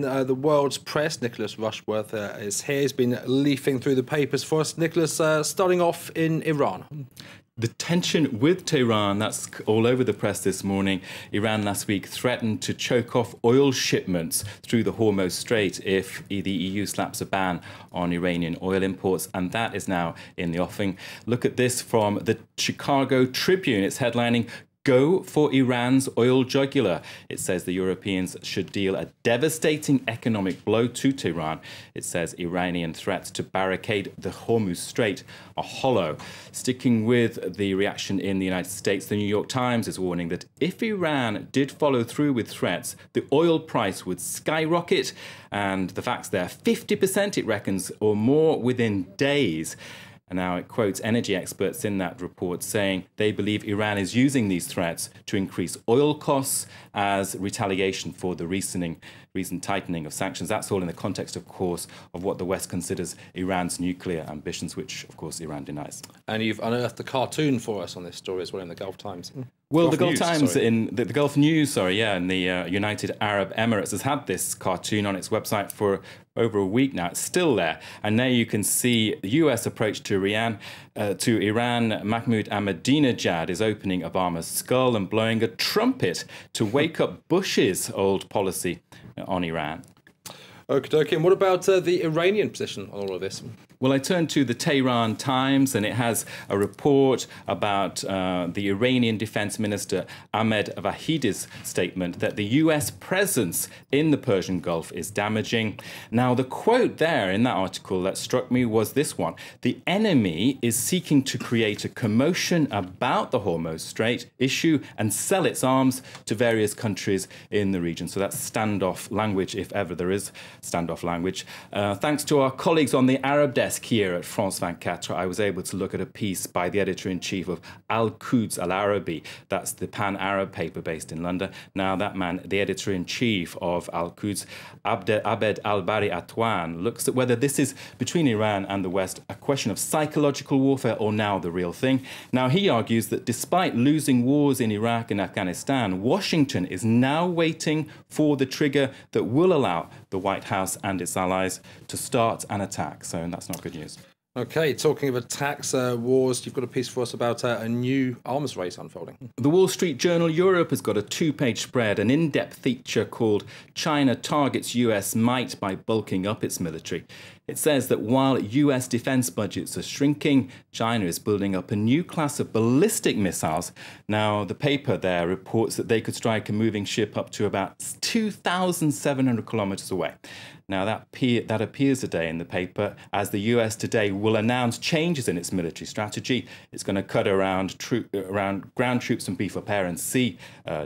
The world's press, Nicholas Rushworth, is here. He's been leafing through the papers for us. Nicholas, starting off in Iran. The tension with Tehran, that's all over the press this morning. Iran last week threatened to choke off oil shipments through the Hormuz Strait if the EU slaps a ban on Iranian oil imports, and that is now in the offing. Look at this from the Chicago Tribune. It's headlining, "Go for Iran's oil jugular." It says the Europeans should deal a devastating economic blow to Tehran. It says Iranian threats to barricade the Hormuz Strait are hollow. Sticking with the reaction in the United States, the New York Times is warning that if Iran did follow through with threats, the oil price would skyrocket. And the facts there, 50% it reckons or more within days. And now it quotes energy experts in that report saying they believe Iran is using these threats to increase oil costs as retaliation for the recent tightening of sanctions. That's all in the context, of course, of what the West considers Iran's nuclear ambitions, which, of course, Iran denies. And you've unearthed a cartoon for us on this story as well in the Gulf Times. Well, the Gulf Times, in the Gulf News, in the United Arab Emirates has had this cartoon on its website for over a week now. It's still there. And now you can see the US approach to Iran. Mahmoud Ahmadinejad is opening Obama's skull and blowing a trumpet to wake up Bush's old policy on Iran. Okay. And what about the Iranian position on all of this? Well, I turn to the Tehran Times, and it has a report about the Iranian Defense Minister Ahmed Vahidi's statement that the US presence in the Persian Gulf is damaging. Now, the quote there in that article that struck me was this one: "The enemy is seeking to create a commotion about the Hormuz Strait issue and sell its arms to various countries in the region." So that's standoff language, if ever there is standoff language. Thanks to our colleagues on the Arab desk here at France 24, I was able to look at a piece by the editor-in-chief of Al-Quds Al-Arabi. That's the pan-Arab paper based in London. Now, that man, the editor-in-chief of Al-Quds, Abed Al-Bari Atwan, looks at whether this is, between Iran and the West, a question of psychological warfare or now the real thing. Now, he argues that despite losing wars in Iraq and Afghanistan, Washington is now waiting for the trigger that will allow the White House and its allies to start an attack. So that's not good news. OK, talking of attacks, wars, you've got a piece for us about a new arms race unfolding. The Wall Street Journal Europe has got a two-page spread, an in-depth feature called "China Targets US Might by Bulking Up Its Military." It says that while US defense budgets are shrinking, China is building up a new class of ballistic missiles. Now, the paper there reports that they could strike a moving ship up to about 2,700 kilometers away. Now, that appears today in the paper as the US today will announce changes in its military strategy. It's going to cut around ground troops and beef up air and sea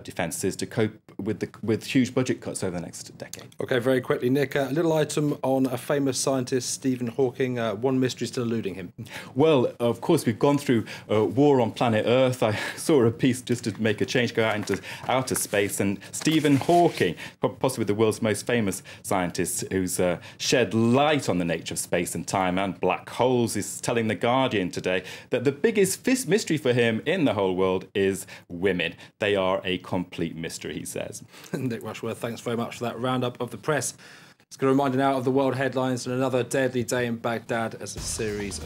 defences to cope with huge budget cuts over the next decade. OK, very quickly, Nick, a little item on a famous scientist, Stephen Hawking. One mystery still eluding him. Well, of course, we've gone through war on planet Earth. I saw a piece just to make a change, go out into outer space, and Stephen Hawking, possibly the world's most famous scientist, who's shed light on the nature of space and time and black holes, is telling The Guardian today that the biggest mystery for him in the whole world is women. They are a complete mystery, he says. Nick Rushworth, thanks very much for that roundup of the press. It's going to remind you now of the world headlines and another deadly day in Baghdad as a series of